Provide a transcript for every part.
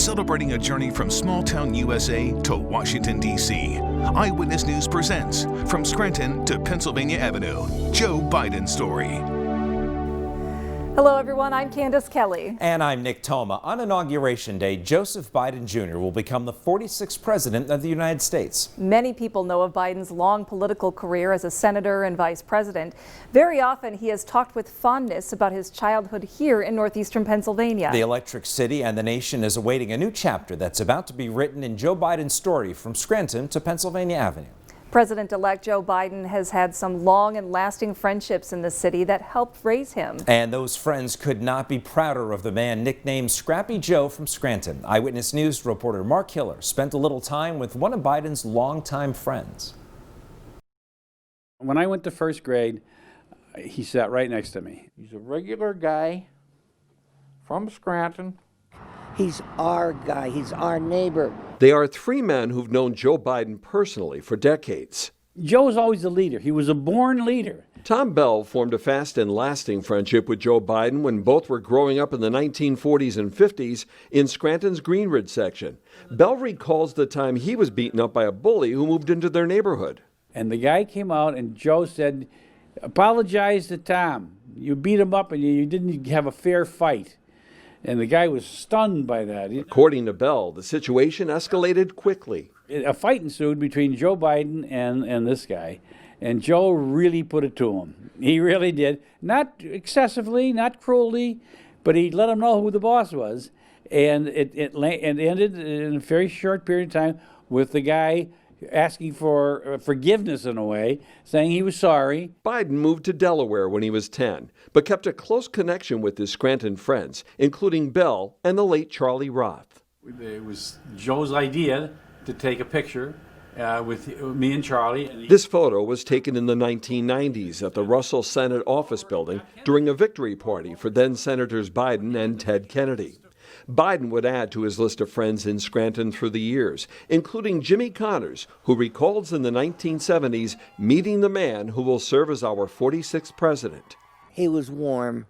celebrating a journey from small-town USA to Washington, D.C. Eyewitness News presents From Scranton to Pennsylvania Avenue, Joe Biden's story. Hello everyone, I'm Candace Kelly. And I'm Nick Toma. On Inauguration Day, Joseph Biden Jr. will become the 46th President of the United States. Many people know of Biden's long political career as a senator and vice president. Very often he has talked with fondness about his childhood here in northeastern Pennsylvania. The Electric City and the nation is awaiting a new chapter that's about to be written in Joe Biden's story from Scranton to Pennsylvania Avenue. President-elect Joe Biden has had some long and lasting friendships in the city that helped raise him. And those friends could not be prouder of the man nicknamed Scrappy Joe from Scranton. Eyewitness News reporter Mark Hiller spent a little time with one of Biden's longtime friends. When I went to first grade, he sat right next to me. He's a regular guy from Scranton. He's our guy. He's our neighbor. They are three men who've known Joe Biden personally for decades. Joe was always a leader. He was a born leader. Tom Bell formed a fast and lasting friendship with Joe Biden when both were growing up in the 1940s and 50s in Scranton's Greenridge section. Bell recalls the time he was beaten up by a bully who moved into their neighborhood. And the guy came out and Joe said, "Apologize to Tom. You beat him up and you didn't have a fair fight." And the guy was stunned by that. According to Bell, the situation escalated quickly. A fight ensued between Joe Biden and this guy. And Joe really put it to him. He really did. Not excessively, not cruelly, but he let him know who the boss was. And it ended in a very short period of time with the guy asking for forgiveness in a way, saying he was sorry. Biden moved to Delaware when he was 10, but kept a close connection with his Scranton friends, including Bell and the late Charlie Roth. It was Joe's idea to take a picture with me and Charlie. This photo was taken in the 1990s at the Russell Senate office building during a victory party for then Senators Biden and Ted Kennedy. Biden would add to his list of friends in Scranton through the years, including Jimmy Connors, who recalls in the 1970s meeting the man who will serve as our 46th president. He was warm.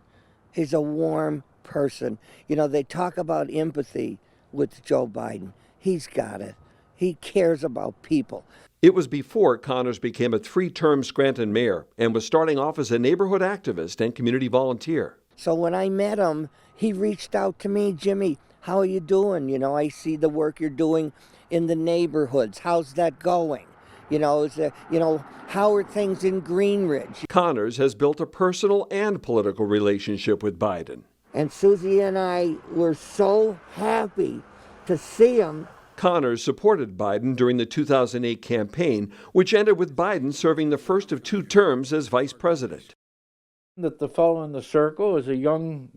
He's a warm person. You know, they talk about empathy with Joe Biden. He's got it. He cares about people. It was before Connors became a three-term Scranton mayor and was starting off as a neighborhood activist and community volunteer. So when I met him, he reached out to me, "Jimmy, how are you doing? You know, I see the work you're doing in the neighborhoods. How's that going? You know, how are things in Greenridge?" Connors has built a personal and political relationship with Biden. And Susie and I were so happy to see him. Connors supported Biden during the 2008 campaign, which ended with Biden serving the first of two terms as vice president. That the fellow in the circle is a young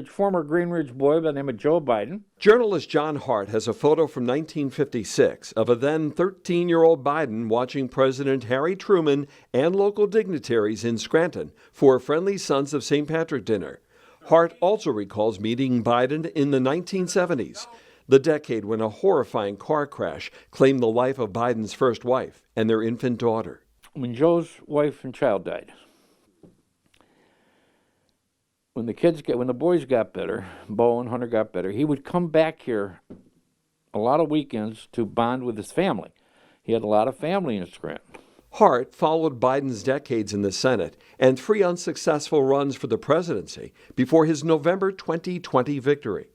former Greenridge boy by the name of Joe Biden. Journalist John Hart has a photo from 1956 of a then 13-year-old Biden watching President Harry Truman and local dignitaries in Scranton for a Friendly Sons of St. Patrick dinner. Hart also recalls meeting Biden in the 1970s, the decade when a horrifying car crash claimed the life of Biden's first wife and their infant daughter. When Joe's wife and child died, when the boys got better, Bo and Hunter got better, he would come back here a lot of weekends to bond with his family. He had a lot of family in Scranton. Hart followed Biden's decades in the Senate and three unsuccessful runs for the presidency before his November 2020 victory.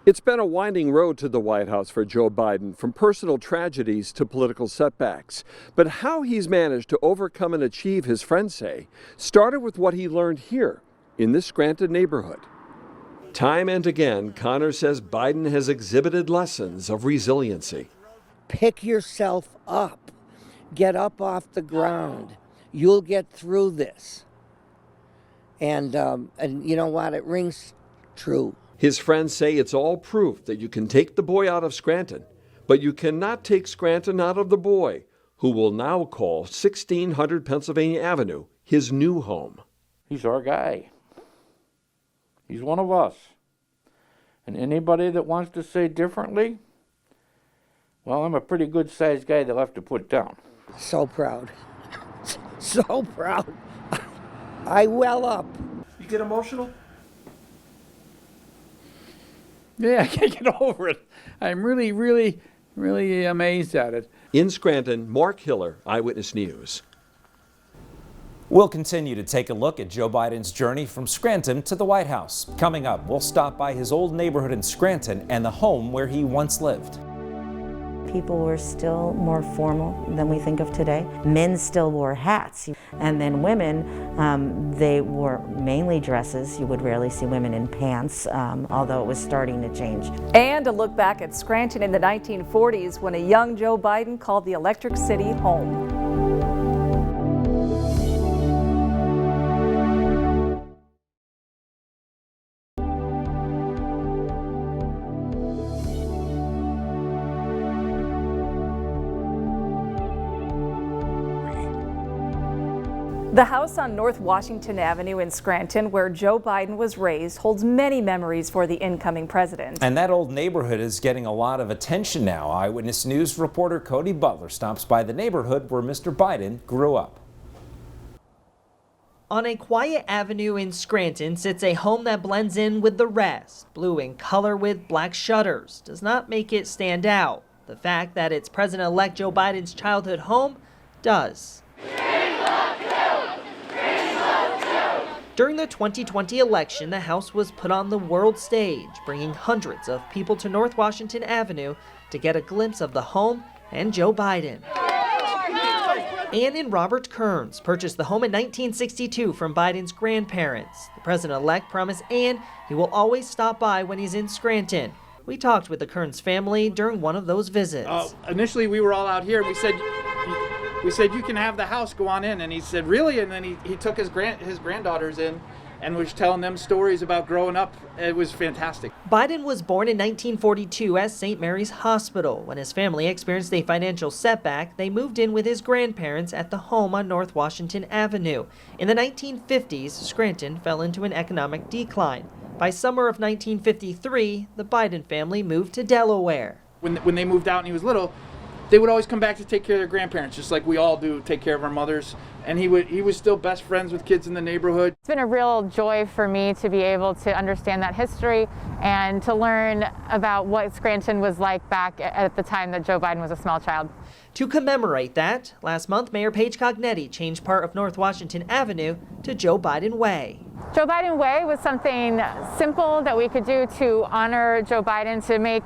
It's been a winding road to the White House for Joe Biden, from personal tragedies to political setbacks. But how he's managed to overcome and achieve, his friends say, started with what he learned here in this Scranton neighborhood. Time and again, Connors says Biden has exhibited lessons of resiliency. Pick yourself up. Get up off the ground. You'll get through this. And you know what? It rings true. His friends say it's all proof that you can take the boy out of Scranton, but you cannot take Scranton out of the boy, who will now call 1600 Pennsylvania Avenue his new home. He's our guy. He's one of us. And anybody that wants to say differently, well, I'm a pretty good-sized guy they'll have to put down. So proud. So proud. I well up. You get emotional? Yeah, I can't get over it. I'm really, really, really amazed at it. In Scranton, Mark Hiller, Eyewitness News. We'll continue to take a look at Joe Biden's journey from Scranton to the White House. Coming up, we'll stop by his old neighborhood in Scranton and the home where he once lived. People were still more formal than we think of today. Men still wore hats. And then women, they wore mainly dresses. You would rarely see women in pants, although it was starting to change. And a look back at Scranton in the 1940s when a young Joe Biden called the Electric City home. The house on North Washington Avenue in Scranton, where Joe Biden was raised, holds many memories for the incoming president. And that old neighborhood is getting a lot of attention now. Eyewitness News reporter Cody Butler stops by the neighborhood where Mr. Biden grew up. On a quiet avenue in Scranton sits a home that blends in with the rest. Blue in color with black shutters does not make it stand out. The fact that it's President-elect Joe Biden's childhood home does. During the 2020 election, the house was put on the world stage, bringing hundreds of people to North Washington Avenue to get a glimpse of the home and Joe Biden. Ann and Robert Kearns purchased the home in 1962 from Biden's grandparents. The president-elect promised Ann he will always stop by when he's in Scranton. We talked with the Kearns family during one of those visits. Initially, we were all out here. We said, you can have the house, go on in. And he said, really? And then he took his granddaughters in and was telling them stories about growing up. It was fantastic. Biden was born in 1942 at St. Mary's Hospital. When his family experienced a financial setback, they moved in with his grandparents at the home on North Washington Avenue. In the 1950s, Scranton fell into an economic decline. By summer of 1953, the Biden family moved to Delaware. When they moved out and he was little, they would always come back to take care of their grandparents, just like we all do, take care of our mothers. And he was still best friends with kids in the neighborhood. It's been a real joy for me to be able to understand that history and to learn about what Scranton was like back at the time that Joe Biden was a small child. To commemorate that, last month Mayor Paige Cognetti changed part of North Washington Avenue to Joe Biden Way. Joe Biden Way was something simple that we could do to honor Joe Biden, to make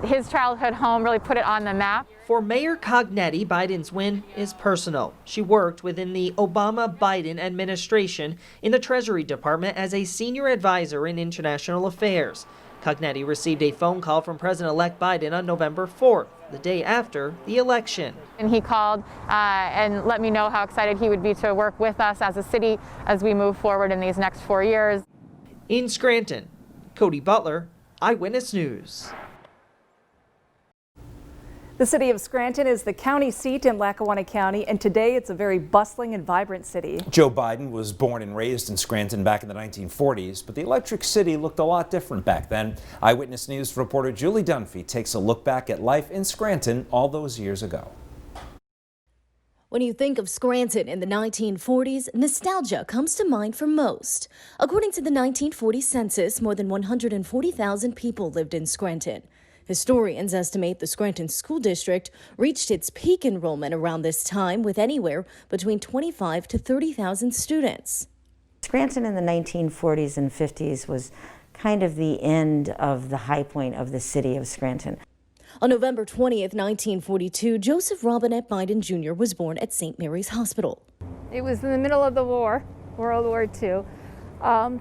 his childhood home, really put it on the map. For Mayor Cognetti, Biden's win is personal. She worked within the Obama-Biden administration in the Treasury Department as a senior advisor in international affairs. Cognetti received a phone call from President-elect Biden on November 4th, the day after the election. And he called and let me know how excited he would be to work with us as a city as we move forward in these next 4 years. In Scranton, Cody Butler, Eyewitness News. The city of Scranton is the county seat in Lackawanna County, and today it's a very bustling and vibrant city. Joe Biden was born and raised in Scranton back in the 1940s, but the Electric City looked a lot different back then. Eyewitness News reporter Julie Dunphy takes a look back at life in Scranton all those years ago. When you think of Scranton in the 1940s, nostalgia comes to mind for most. According to the 1940 census, more than 140,000 people lived in Scranton. Historians estimate the Scranton School District reached its peak enrollment around this time with anywhere between 25 to 30,000 students. Scranton in the 1940s and 50s was kind of the end of the high point of the city of Scranton. On November 20th, 1942, Joseph Robinette Biden Jr. was born at St. Mary's Hospital. It was in the middle of the war, World War II.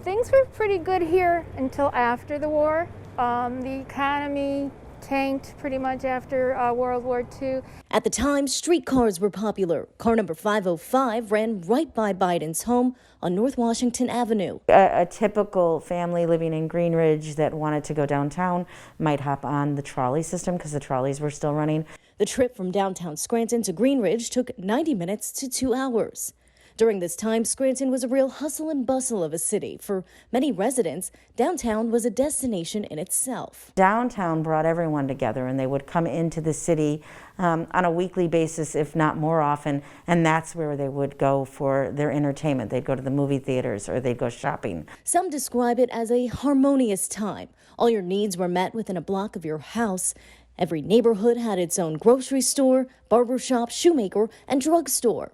Things were pretty good here until after the war. The economy tanked pretty much after World War II. At the time, streetcars were popular. Car number 505 ran right by Biden's home on North Washington Avenue. A typical family living in Green Ridge that wanted to go downtown might hop on the trolley system because the trolleys were still running. The trip from downtown Scranton to Green Ridge took 90 minutes to 2 hours. During this time, Scranton was a real hustle and bustle of a city. For many residents, downtown was a destination in itself. Downtown brought everyone together, and they would come into the city on a weekly basis, if not more often, and that's where they would go for their entertainment. They'd go to the movie theaters or they'd go shopping. Some describe it as a harmonious time. All your needs were met within a block of your house. Every neighborhood had its own grocery store, barbershop, shoemaker, and drugstore.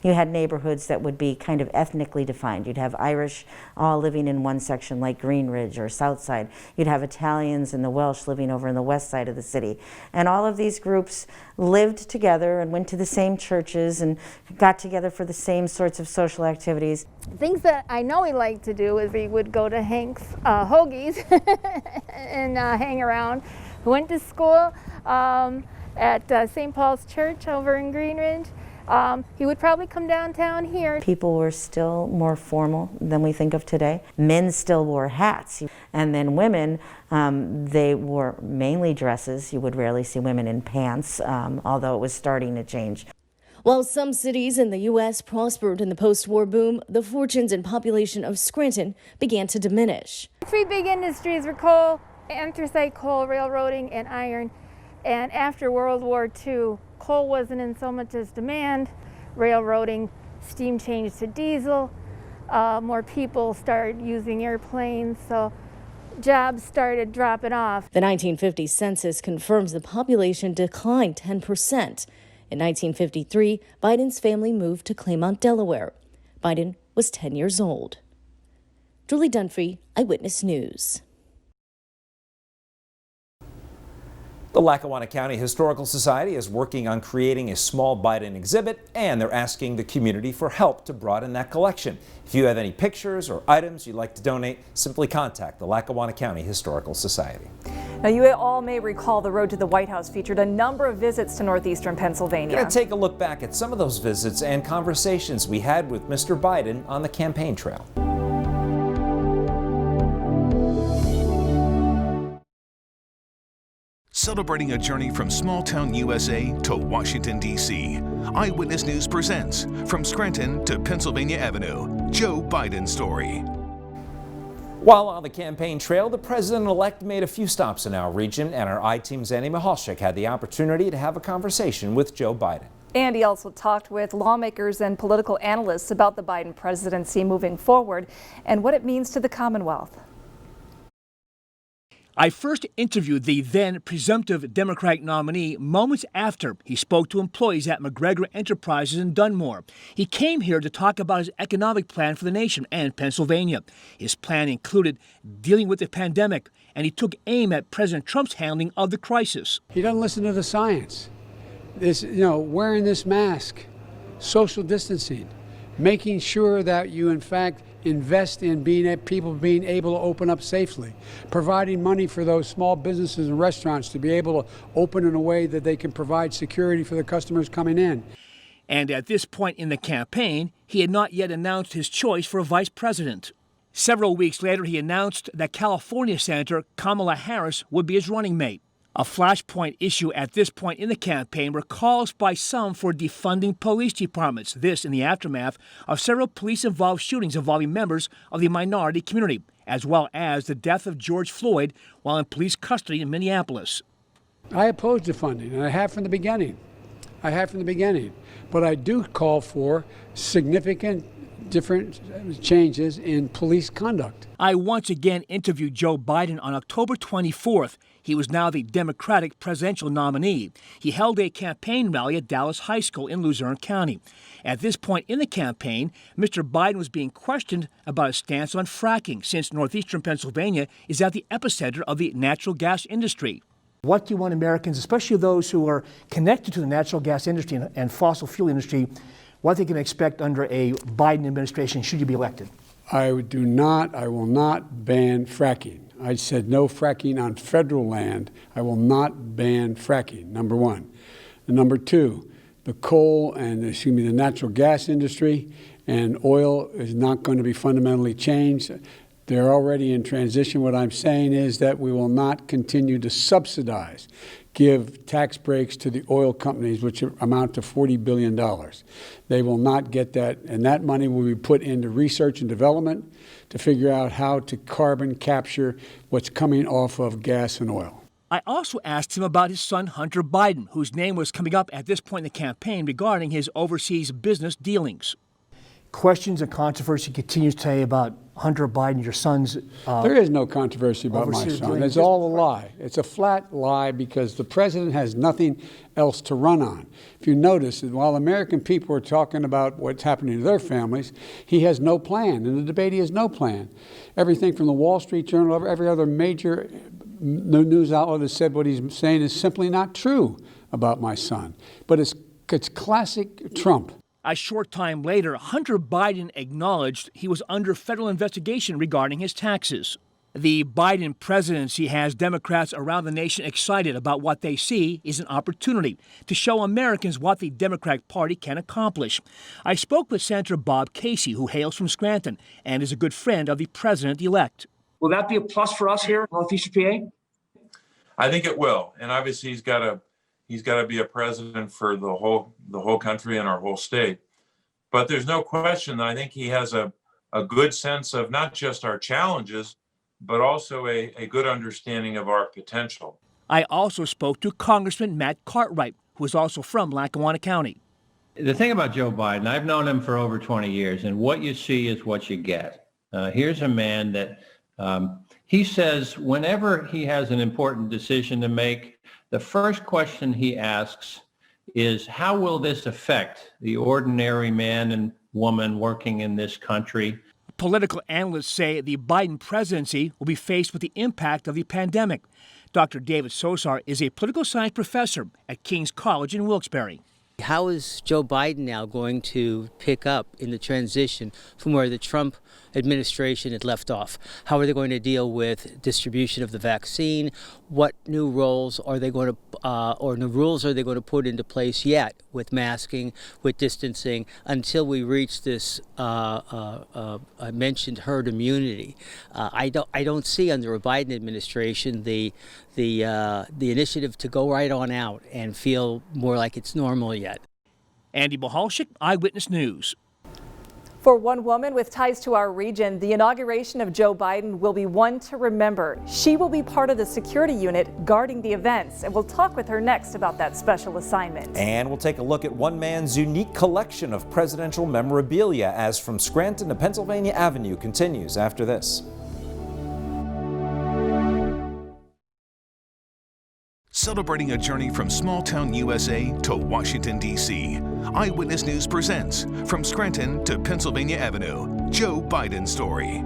You had neighborhoods that would be kind of ethnically defined. You'd have Irish all living in one section like Greenridge or Southside. You'd have Italians and the Welsh living over in the west side of the city. And all of these groups lived together and went to the same churches and got together for the same sorts of social activities. Things that I know we like to do is we would go to Hank's Hoagies and hang around. We went to school at St. Paul's Church over in Greenridge. He would probably come downtown here. People were still more formal than we think of today. Men still wore hats. And then women, they wore mainly dresses. You would rarely see women in pants, although it was starting to change. While some cities in the U.S. prospered in the post-war boom, the fortunes and population of Scranton began to diminish. Three big industries were coal, anthracite coal, railroading, and iron. And after World War II, coal wasn't in so much as demand. Railroading, steam changed to diesel. More people started using airplanes, so jobs started dropping off. The 1950 census confirms the population declined 10%. In 1953, Biden's family moved to Claymont, Delaware. Biden was 10 years old. Julie Dunphy, Eyewitness News. The Lackawanna County Historical Society is working on creating a small Biden exhibit, and they're asking the community for help to broaden that collection. If you have any pictures or items you'd like to donate, simply contact the Lackawanna County Historical Society. Now, you all may recall the road to the White House featured a number of visits to northeastern Pennsylvania. We're going to take a look back at some of those visits and conversations we had with Mr. Biden on the campaign trail. Celebrating a journey from small-town USA to Washington, D.C. Eyewitness News presents From Scranton to Pennsylvania Avenue, Joe Biden's story. While on the campaign trail, the president-elect made a few stops in our region, and our I-Team's Andy Mehalshick had the opportunity to have a conversation with Joe Biden. Andy also talked with lawmakers and political analysts about the Biden presidency moving forward and what it means to the Commonwealth. I first interviewed the then presumptive Democratic nominee moments after he spoke to employees at McGregor Enterprises in Dunmore. He came here to talk about his economic plan for the nation and Pennsylvania. His plan included dealing with the pandemic, and he took aim at President Trump's handling of the crisis. He doesn't listen to the science. This, wearing this mask, social distancing, making sure that you, in fact, invest in people being able to open up safely, providing money for those small businesses and restaurants to be able to open in a way that they can provide security for the customers coming in. And at this point in the campaign, he had not yet announced his choice for a vice president. Several weeks later, he announced that California Senator Kamala Harris would be his running mate. A flashpoint issue at this point in the campaign were calls by some for defunding police departments, this in the aftermath of several police-involved shootings involving members of the minority community, as well as the death of George Floyd while in police custody in Minneapolis. I oppose defunding, and I have from the beginning. But I do call for significant different changes in police conduct. I once again interviewed Joe Biden on October 24th. He was now the Democratic presidential nominee. He held a campaign rally at Dallas High School in Luzerne County. At this point in the campaign, Mr. Biden was being questioned about his stance on fracking, since northeastern Pennsylvania is at the epicenter of the natural gas industry. What do you want Americans, especially those who are connected to the natural gas industry and fossil fuel industry, what they can expect under a Biden administration should you be elected? I will not ban fracking. I said no fracking on federal land. I will not ban fracking, number one. And number two, the coal and the natural gas industry and oil is not going to be fundamentally changed. They're already in transition. What I'm saying is that we will not continue to subsidize give tax breaks to the oil companies, which amount to $40 billion. They will not get that, and that money will be put into research and development to figure out how to carbon capture what's coming off of gas and oil. I also asked him about his son, Hunter Biden, whose name was coming up at this point in the campaign regarding his overseas business dealings. Questions and controversy continues today about Hunter Biden, your son's. There is no controversy about my son. It's all a lie. It's a flat lie because the president has nothing else to run on. If you notice, while American people are talking about what's happening to their families, he has no plan. In the debate, he has no plan. Everything from the Wall Street Journal, every other major news outlet has said what he's saying is simply not true about my son. But it's classic Trump. A short time later, Hunter Biden acknowledged he was under federal investigation regarding his taxes. The Biden presidency has Democrats around the nation excited about what they see is an opportunity to show Americans what the Democratic Party can accomplish. I spoke with Senator Bob Casey, who hails from Scranton and is a good friend of the president-elect. Will that be a plus for us here in Northeastern PA? I think it will, and obviously he's got to be a president for the whole country and our whole state. But there's no question that I think he has a good sense of not just our challenges, but also a good understanding of our potential. I also spoke to Congressman Matt Cartwright, who is also from Lackawanna County. The thing about Joe Biden, I've known him for over 20 years, and what you see is what you get. Here's a man that he says whenever he has an important decision to make, the first question he asks is, how will this affect the ordinary man and woman working in this country? Political analysts say the Biden presidency will be faced with the impact of the pandemic. Dr. David Sosar is a political science professor at King's College in Wilkes-Barre. How is Joe Biden now going to pick up in the transition from where the Trump administration had left off? How are they going to deal with distribution of the vaccine? What new roles are they going to, or new rules are they going to put into place yet with masking, with distancing, until we reach this I mentioned herd immunity? I don't see under a Biden administration the initiative to go right on out and feel more like it's normal yet. Andy Mehalshick, Eyewitness News. For one woman with ties to our region, the inauguration of Joe Biden will be one to remember. She will be part of the security unit guarding the events, and we'll talk with her next about that special assignment. And we'll take a look at one man's unique collection of presidential memorabilia as From Scranton to Pennsylvania Avenue continues after this. Celebrating a journey from small-town USA to Washington, D.C. Eyewitness News presents From Scranton to Pennsylvania Avenue, Joe Biden Story.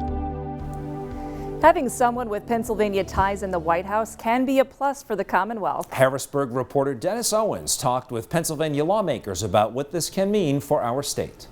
Having someone with Pennsylvania ties in the White House can be a plus for the Commonwealth. Harrisburg reporter Dennis Owens talked with Pennsylvania lawmakers about what this can mean for our state.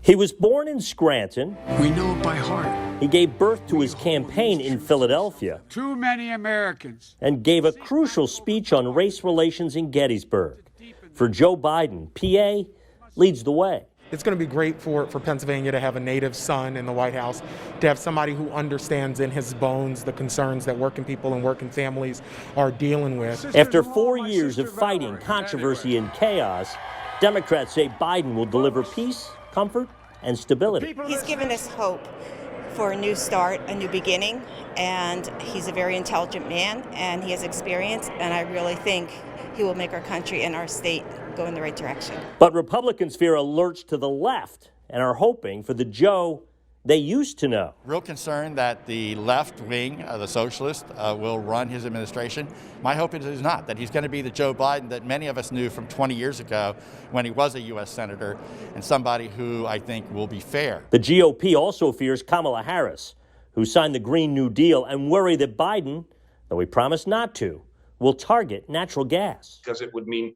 He was born in Scranton. We know it by heart. He gave birth to his campaign in Philadelphia. Too many Americans. And gave a crucial speech on race relations in Gettysburg. For Joe Biden, PA leads the way. It's going to be great for Pennsylvania to have a native son in the White House, to have somebody who understands in his bones the concerns that working people and working families are dealing with. After 4 years of fighting, controversy, and chaos, Democrats say Biden will deliver peace, comfort, and stability. He's given us hope for a new start, a new beginning, and he's a very intelligent man, and he has experience, and I really think he will make our country and our state go in the right direction. But Republicans fear a lurch to the left and are hoping for the Joe they used to know. Real concern that the left wing, the socialist, will run his administration. My hope is not, that he's going to be the Joe Biden that many of us knew from 20 years ago when he was a U.S. Senator, and somebody who I think will be fair. The GOP also fears Kamala Harris, who signed the Green New Deal, and worry that Biden, though he promised not to, will target natural gas. Because it would mean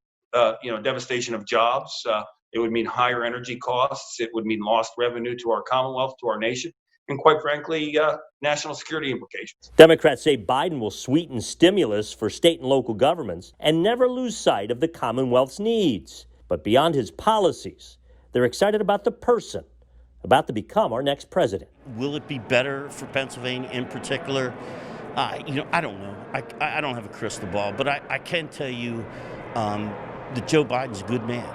devastation of jobs. It would mean higher energy costs. It would mean lost revenue to our Commonwealth, to our nation, and quite frankly, national security implications. Democrats say Biden will sweeten stimulus for state and local governments and never lose sight of the Commonwealth's needs. But beyond his policies, they're excited about the person about to become our next president. Will it be better for Pennsylvania in particular I don't know. I don't have a crystal ball, but I can tell you that Joe Biden's a good man.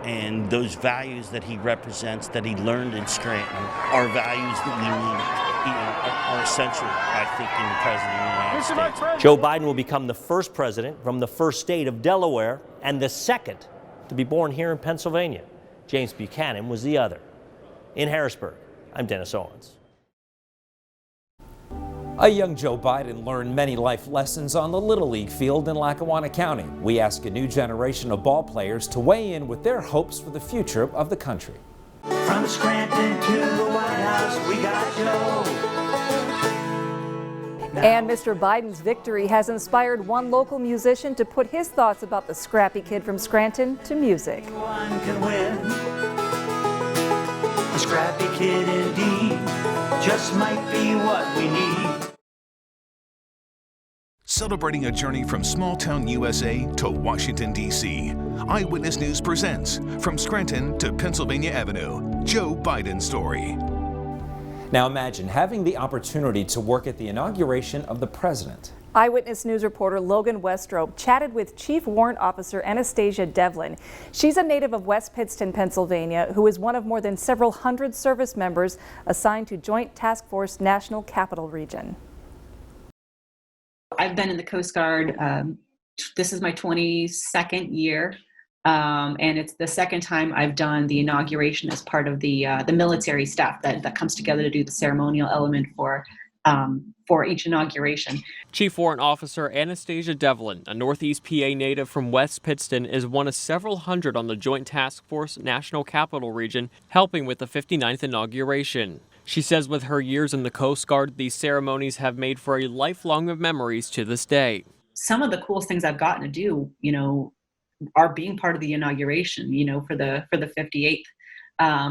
And those values that he represents, that he learned in Scranton, are values that we need, are essential, I think, in the President of the United States. Joe Biden will become the first president from the first state of Delaware and the second to be born here in Pennsylvania. James Buchanan was the other. In Harrisburg, I'm Dennis Owens. A young Joe Biden learned many life lessons on the Little League field in Lackawanna County. We ask a new generation of ball players to weigh in with their hopes for the future of the country. From Scranton to the White House, we got Joe. And Mr. Biden's victory has inspired one local musician to put his thoughts about the scrappy kid from Scranton to music. One can win. A scrappy kid indeed, just might be what we need. Celebrating a journey from small-town USA to Washington, D.C., Eyewitness News presents From Scranton to Pennsylvania Avenue, Joe Biden's story. Now imagine having the opportunity to work at the inauguration of the president. Eyewitness News reporter Logan Westrope chatted with Chief Warrant Officer Anastasia Devlin. She's a native of West Pittston, Pennsylvania, who is one of more than several hundred service members assigned to Joint Task Force National Capital Region. I've been in the Coast Guard. This is my 22nd year, and it's the second time I've done the inauguration as part of the military staff that comes together to do the ceremonial element for each inauguration. Chief Warrant Officer Anastasia Devlin, a Northeast PA native from West Pittston, is one of several hundred on the Joint Task Force National Capital Region helping with the 59th inauguration. She says with her years in the Coast Guard, these ceremonies have made for a lifelong of memories to this day. Some of the coolest things I've gotten to do, are being part of the inauguration, for the 58th.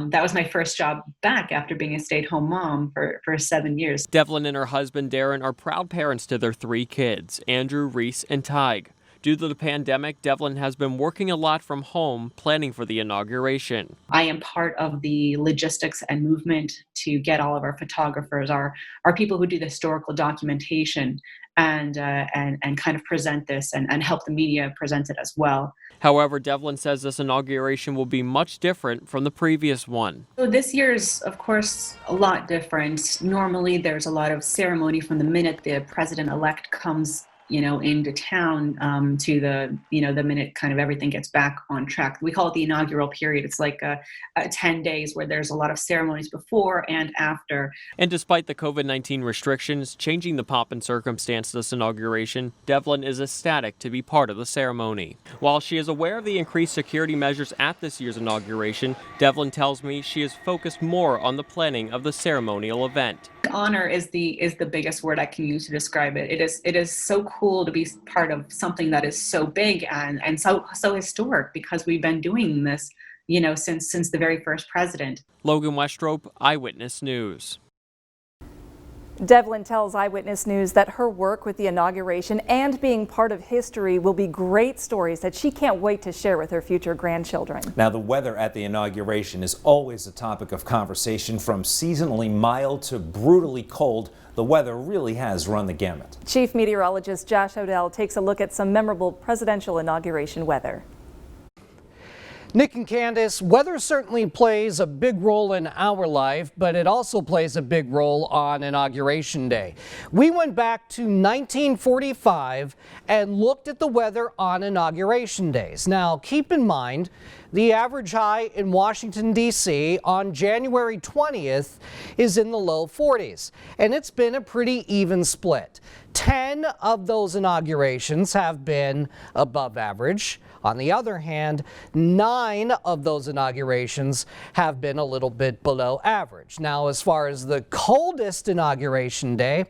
That was my first job back after being a stay-at-home mom for 7 years. Devlin and her husband Darren are proud parents to their 3 kids, Andrew, Reese, and Tig. Due to the pandemic, Devlin has been working a lot from home, planning for the inauguration. I am part of the logistics and movement to get all of our photographers, our people who do the historical documentation, and kind of present this and help the media present it as well. However, Devlin says this inauguration will be much different from the previous one. So this year's, of course, a lot different. Normally, there's a lot of ceremony from the minute the president-elect comes into town to the minute kind of everything gets back on track. We call it the inaugural period. It's like 10 days where there's a lot of ceremonies before and after. And despite the COVID-19 restrictions changing the pomp and circumstance of this inauguration, Devlin is ecstatic to be part of the ceremony. While she is aware of the increased security measures at this year's inauguration, Devlin tells me she is focused more on the planning of the ceremonial event. Honor is the biggest word I can use to describe it. It is so cool to be part of something that is so big and so historic, because we've been doing this, since the very first president. Logan Westrope, Eyewitness News. Devlin tells Eyewitness News that her work with the inauguration and being part of history will be great stories that she can't wait to share with her future grandchildren. Now, the weather at the inauguration is always a topic of conversation. From seasonally mild to brutally cold, the weather really has run the gamut. Chief Meteorologist Josh Odell takes a look at some memorable presidential inauguration weather. Nick and Candace, weather certainly plays a big role in our life, but it also plays a big role on Inauguration Day. We went back to 1945 and looked at the weather on Inauguration Days. Now, keep in mind, the average high in Washington, D.C. on January 20th is in the low 40s, and it's been a pretty even split. 10 of those inaugurations have been above average. On the other hand, 9 of those inaugurations have been a little bit below average. Now, as far as the coldest inauguration day,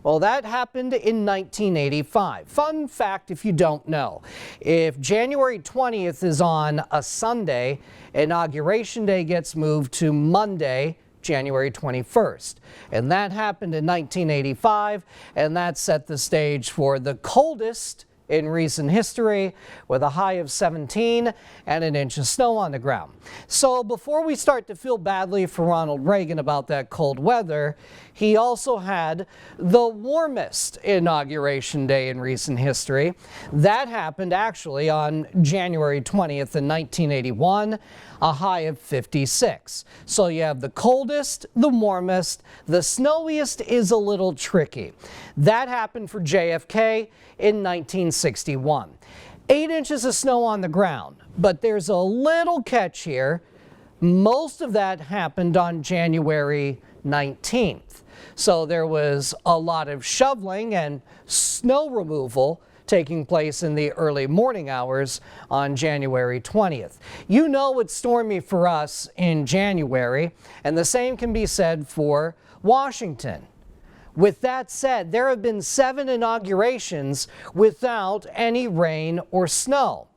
well, that happened in 1985. Fun fact if you don't know, if January 20th is on a Sunday, Inauguration Day gets moved to Monday, January 21st. And that happened in 1985, and that set the stage for the coldest in recent history, with a high of 17 and an inch of snow on the ground. So before we start to feel badly for Ronald Reagan about that cold weather, he also had the warmest inauguration day in recent history. That happened actually on January 20th in 1981, a high of 56. So you have the coldest, the warmest, the snowiest is a little tricky. That happened for JFK in 1961. 8 inches of snow on the ground, but there's a little catch here. Most of that happened on January 19th. So there was a lot of shoveling and snow removal taking place in the early morning hours on January 20th. You know it's stormy for us in January, and the same can be said for Washington. With that said, there have been 7 inaugurations without any rain or snow.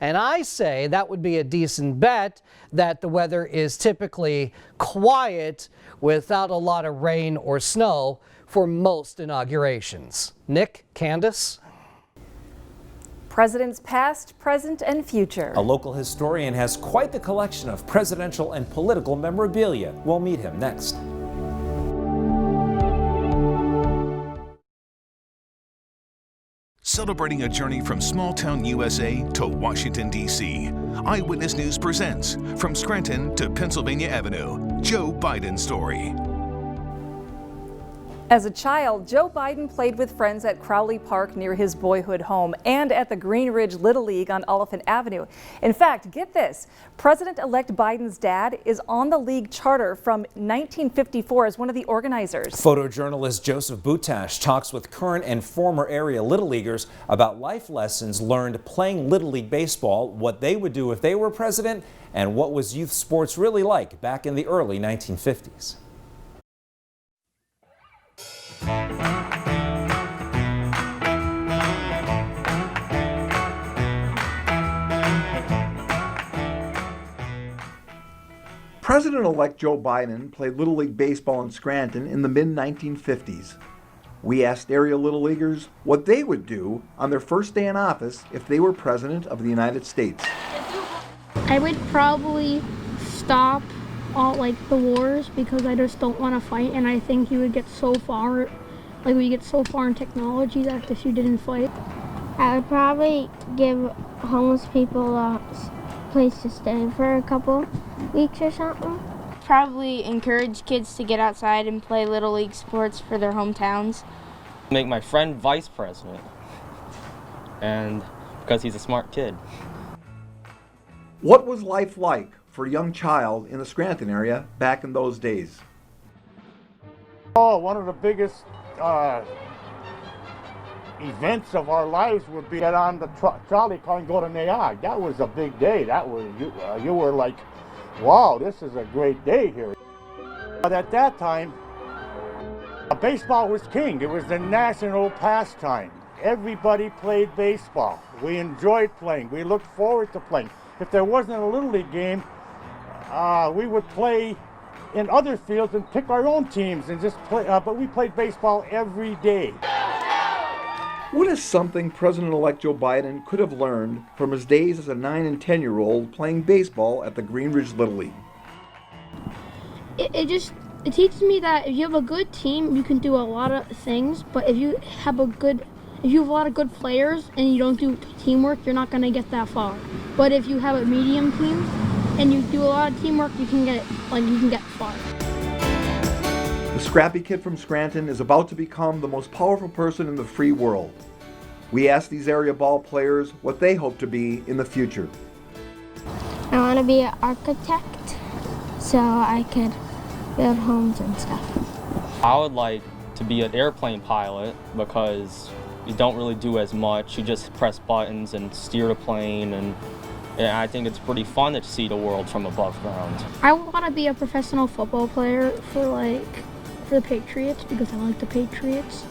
And I say that would be a decent bet that the weather is typically quiet without a lot of rain or snow for most inaugurations. Nick, Candace? Presidents past, present, and future. A local historian has quite the collection of presidential and political memorabilia. We'll meet him next. Celebrating a journey from small-town USA to Washington, D.C. Eyewitness News presents From Scranton to Pennsylvania Avenue, Joe Biden's story. As a child, Joe Biden played with friends at Crowley Park near his boyhood home and at the Green Ridge Little League on Oliphant Avenue. In fact, get this, President-elect Biden's dad is on the league charter from 1954 as one of the organizers. Photojournalist Joseph Butash talks with current and former area Little Leaguers about life lessons learned playing Little League baseball, what they would do if they were president, and what was youth sports really like back in the early 1950s. President-elect Joe Biden played Little League baseball in Scranton in the mid-1950s. We asked area Little Leaguers what they would do on their first day in office if they were President of the United States. I would probably stop all the wars because I just don't want to fight, and I think you would get so far, we get so far in technology that if you didn't fight. I would probably give homeless people a place to stay for a couple weeks or something. Probably encourage kids to get outside and play Little League sports for their hometowns. Make my friend vice president, and because he's a smart kid. What was life like for a young child in the Scranton area back in those days? Oh, one of the biggest events of our lives would be get on the trolley car and go to Nayag. That was a big day. That was you were like, wow, this is a great day here. But at that time, baseball was king. It was the national pastime. Everybody played baseball. We enjoyed playing. We looked forward to playing. If there wasn't a Little League game, we would play in other fields and pick our own teams and just play. But we played baseball every day. What is something President-elect Joe Biden could have learned from his days as a 9 and 10-year-old playing baseball at the Green Ridge Little League? It teaches me that if you have a good team, you can do a lot of things. But if you have a lot of good players and you don't do teamwork, you're not going to get that far. But if you have a medium team and you do a lot of teamwork, you can get far. The scrappy kid from Scranton is about to become the most powerful person in the free world. We asked these area ball players what they hope to be in the future. I want to be an architect so I could build homes and stuff. I would like to be an airplane pilot because you don't really do as much. You just press buttons and steer the plane, and I think it's pretty fun to see the world from above ground. I want to be a professional football player for the Patriots because I like the Patriots.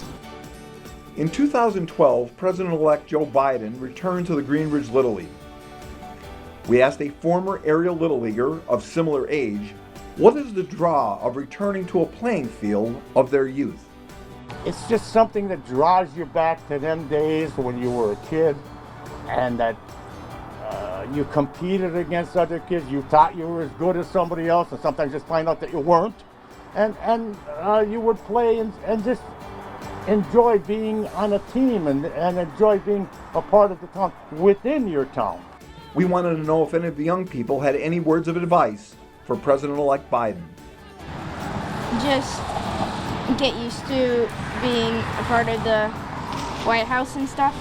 In 2012, President-elect Joe Biden returned to the Green Ridge Little League. We asked a former area Little Leaguer of similar age, what is the draw of returning to a playing field of their youth? it's just something that draws you back to them days when you were a kid, and that you competed against other kids. You thought you were as good as somebody else, and sometimes just find out that you weren't. And you would play and just enjoy being on a team and enjoy being a part of the town within your town. We wanted to know if any of the young people had any words of advice for President-elect Biden. Just get used to being a part of the White House and stuff.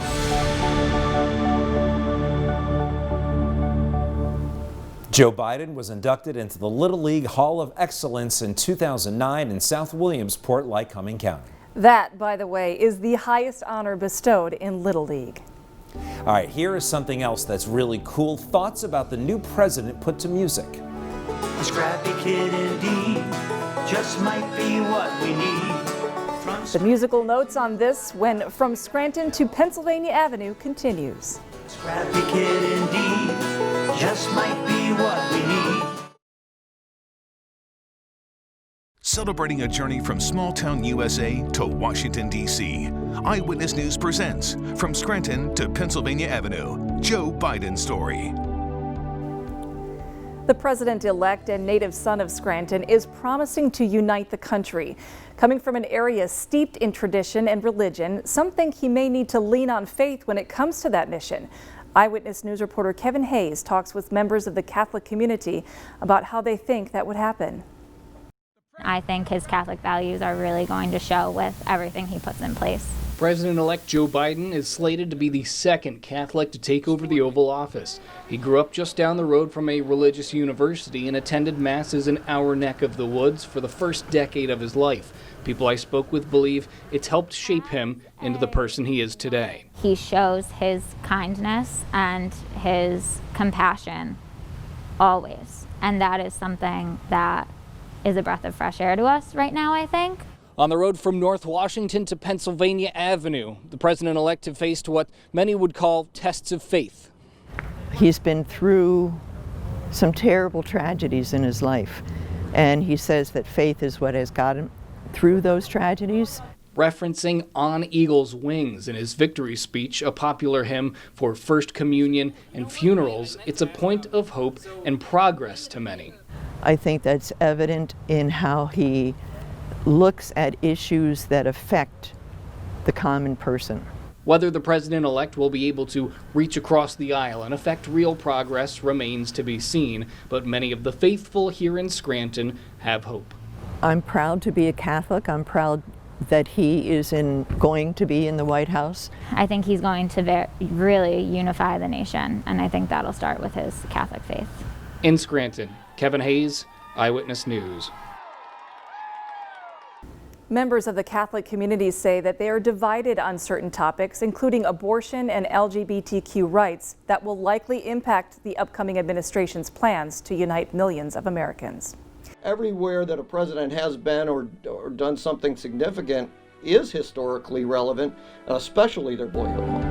Joe Biden was inducted into the Little League Hall of Excellence in 2009 in South Williamsport, Lycoming County. That, by the way, is the highest honor bestowed in Little League. All right, here is something else that's really cool. Thoughts about the new president put to music. A scrappy kid indeed, just might be what we need. The musical notes on this when From Scranton to Pennsylvania Avenue continues. Scrappy kid indeed, just might be what we need. Celebrating a journey from small-town USA to Washington, D.C. Eyewitness News presents From Scranton to Pennsylvania Avenue, Joe Biden's story. The president-elect and native son of Scranton is promising to unite the country. Coming from an area steeped in tradition and religion, some think he may need to lean on faith when it comes to that mission. Eyewitness News reporter Kevin Hayes talks with members of the Catholic community about how they think that would happen. I think his Catholic values are really going to show with everything he puts in place. President-elect Joe Biden is slated to be the second Catholic to take over the Oval Office. He grew up just down the road from a religious university and attended masses in our neck of the woods for the first decade of his life. People I spoke with believe it's helped shape him into the person he is today. He shows his kindness and his compassion always, and that is something that is a breath of fresh air to us right now, I think. On the road from North Washington to Pennsylvania Avenue, the president-elect have faced what many would call tests of faith. He's been through some terrible tragedies in his life, and he says that faith is what has got him through those tragedies. Referencing On Eagle's Wings in his victory speech, a popular hymn for First Communion and funerals, it's a point of hope and progress to many. I think that's evident in how he looks at issues that affect the common person. Whether the president-elect will be able to reach across the aisle and affect real progress remains to be seen, but many of the faithful here in Scranton have hope. I'm proud to be a Catholic. I'm proud that he is going to be in the White House. I think he's going to really unify the nation, and I think that'll start with his Catholic faith. In Scranton, Kevin Hayes, Eyewitness News. Members of the Catholic community say that they are divided on certain topics, including abortion and LGBTQ rights, that will likely impact the upcoming administration's plans to unite millions of Americans. Everywhere that a president has been or done something significant is historically relevant, especially their boyhood home.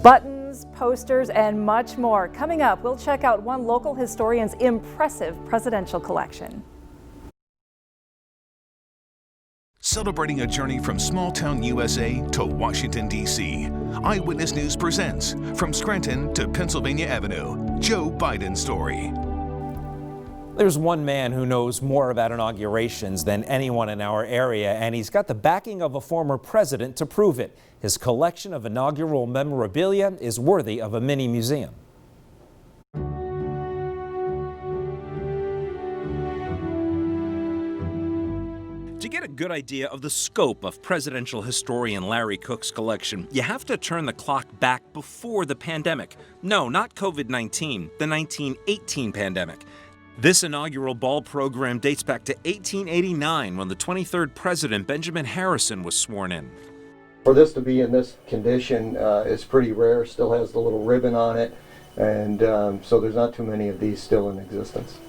Buttons, posters, and much more. Coming up, we'll check out one local historian's impressive presidential collection. Celebrating a journey from small-town USA to Washington, D.C. Eyewitness News presents From Scranton to Pennsylvania Avenue, Joe Biden's story. There's one man who knows more about inaugurations than anyone in our area, and he's got the backing of a former president to prove it. His collection of inaugural memorabilia is worthy of a mini museum. To get a good idea of the scope of presidential historian Larry Cook's collection, you have to turn the clock back before the pandemic. No, not COVID-19, the 1918 pandemic. This inaugural ball program dates back to 1889 when the 23rd president, Benjamin Harrison, was sworn in. For this to be in this condition is pretty rare, still has the little ribbon on it, and so there's not too many of these still in existence.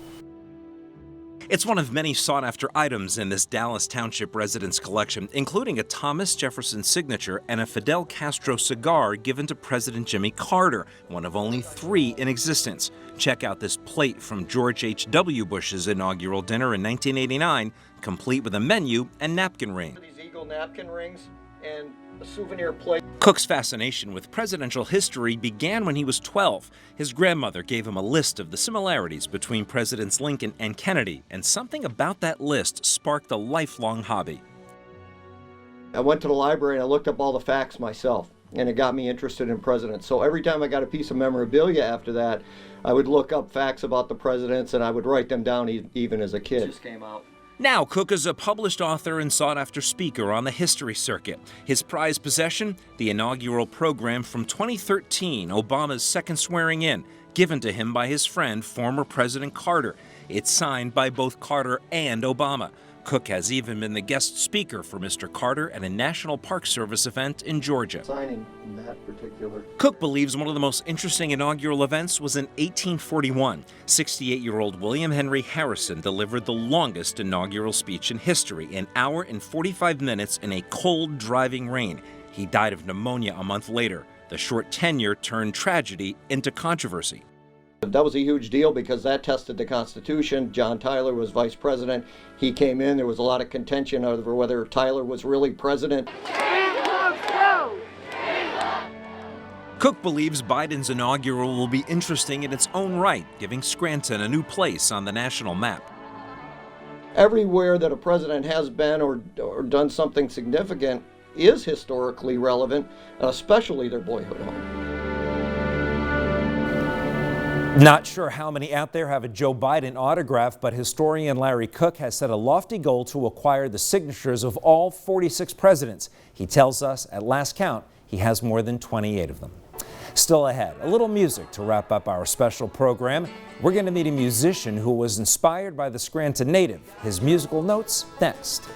It's one of many sought-after items in this Dallas Township residence collection, including a Thomas Jefferson signature and a Fidel Castro cigar given to President Jimmy Carter, one of only 3 in existence. Check out this plate from George H.W. Bush's inaugural dinner in 1989, complete with a menu and napkin ring. These eagle napkin rings and a souvenir plate. Cook's fascination with presidential history began when he was 12. His grandmother gave him a list of the similarities between Presidents Lincoln and Kennedy, and something about that list sparked a lifelong hobby. I went to the library and I looked up all the facts myself, and it got me interested in presidents. So every time I got a piece of memorabilia after that, I would look up facts about the presidents and I would write them down even as a kid. It just came out. Now, Cook is a published author and sought-after speaker on the history circuit. His prized possession, the inaugural program from 2013, Obama's second swearing-in, given to him by his friend, former President Carter. It's signed by both Carter and Obama. Cook has even been the guest speaker for Mr. Carter at a National Park Service event in Georgia. Signing that particular. Cook believes one of the most interesting inaugural events was in 1841. 68-year-old William Henry Harrison delivered the longest inaugural speech in history, an hour and 45 minutes in a cold, driving rain. He died of pneumonia a month later. The short tenure turned tragedy into controversy. That was a huge deal because that tested the Constitution. John Tyler was vice president. He came in. There was a lot of contention over whether Tyler was really president. Cook believes Biden's inaugural will be interesting in its own right, giving Scranton a new place on the national map. Everywhere that a president has been or done something significant is historically relevant, especially their boyhood home. Not sure how many out there have a Joe Biden autograph, but historian Larry Cook has set a lofty goal to acquire the signatures of all 46 presidents. He tells us at last count, he has more than 28 of them. Still ahead, a little music to wrap up our special program. We're going to meet a musician who was inspired by the Scranton native. His musical notes next.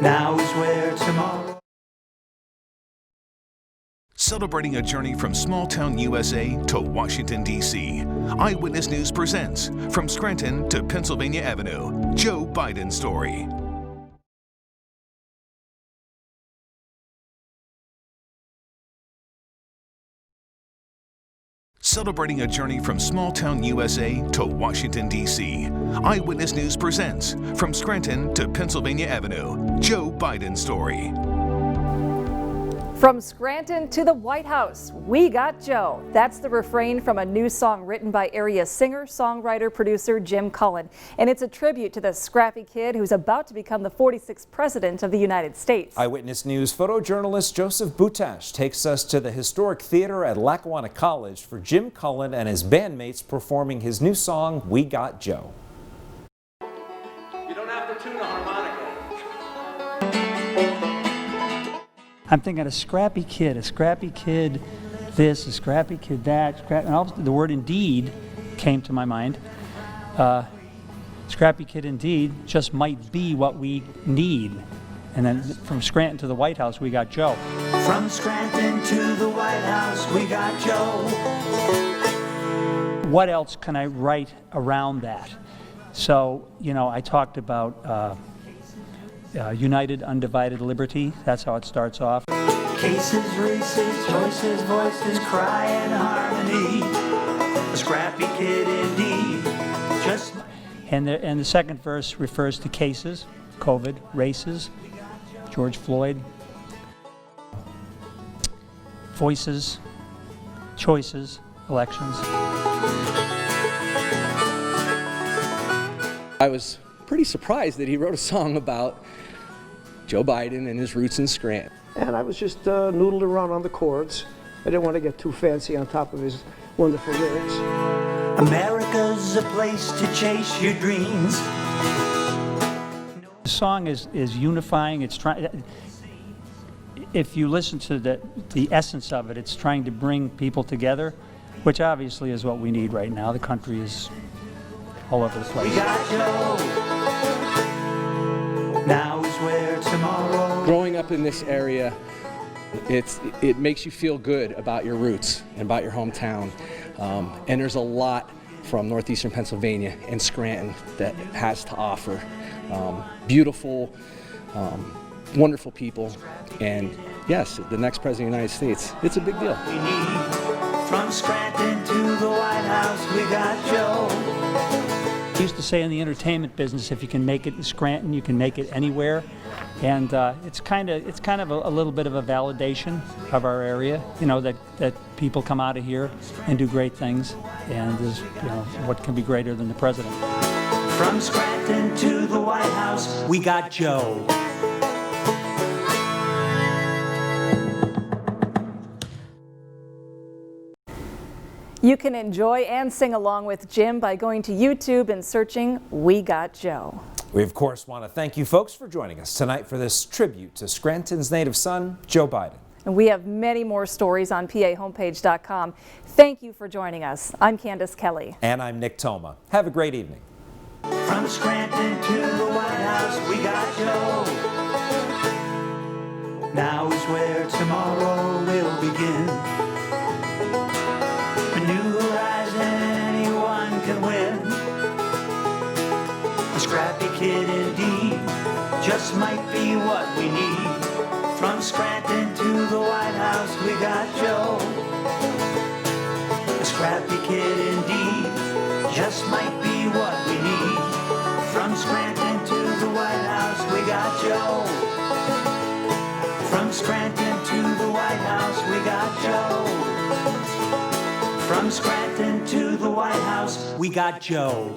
Now is where tomorrow. Celebrating a journey from small-town USA to Washington, D.C. Eyewitness News presents From Scranton to Pennsylvania Avenue, Joe Biden Story. Celebrating a journey from small-town USA to Washington, D.C. Eyewitness News presents From Scranton to Pennsylvania Avenue, Joe Biden Story. From Scranton to the White House, we got Joe. That's the refrain from a new song written by area singer, songwriter, producer Jim Cullen. And it's a tribute to the scrappy kid who's about to become the 46th president of the United States. Eyewitness News photojournalist Joseph Butash takes us to the historic theater at Lackawanna College for Jim Cullen and his bandmates performing his new song, We Got Joe. You don't have to tune a harmonica. I'm thinking a scrappy kid this, a scrappy kid that, and all, the word indeed came to my mind. Scrappy kid indeed just might be what we need. And then from Scranton to the White House, we got Joe. From Scranton to the White House, we got Joe. What else can I write around that? So, you know, I talked about united, undivided liberty. That's how it starts off. Cases, races, choices, voices, cry and harmony. A scrappy kid indeed. Just and the second verse refers to cases, COVID, races, George Floyd, voices, choices, elections. I was pretty surprised that he wrote a song about Joe Biden and his roots in Scranton. And I was just noodled around on the chords. I didn't want to get too fancy on top of his wonderful lyrics. America's a place to chase your dreams. The song is unifying. It's trying. If you listen to the essence of it, it's trying to bring people together, which obviously is what we need right now. The country is all over the place. We got Joe. Now is where tomorrow. Growing up in this area, it makes you feel good about your roots and about your hometown. And there's a lot from northeastern Pennsylvania and Scranton that has to offer. Beautiful, wonderful people, and yes, the next President of the United States, it's a big deal. From Scranton to the White House, we got Joe. I used to say in the entertainment business, if you can make it in Scranton, you can make it anywhere. And it's kind of a little bit of a validation of our area, you know, that people come out of here and do great things. And there's, you know, what can be greater than the president? From Scranton to the White House, we got Joe. You can enjoy and sing along with Jim by going to YouTube and searching We Got Joe. We, of course, want to thank you folks for joining us tonight for this tribute to Scranton's native son, Joe Biden. And we have many more stories on PAHomepage.com. Thank you for joining us. I'm Candace Kelly. And I'm Nick Toma. Have a great evening. From Scranton to the White House, we got Joe. Now is where tomorrow will begin. A new horizon anyone can win. A scrappy kid indeed, just might be what we need. From Scranton to the White House, we got Joe. A scrappy kid indeed, just might be what we need. From Scranton to the White House, we got Joe. From Scranton to the White House, we got Joe. From Scranton to the White House, we got Joe.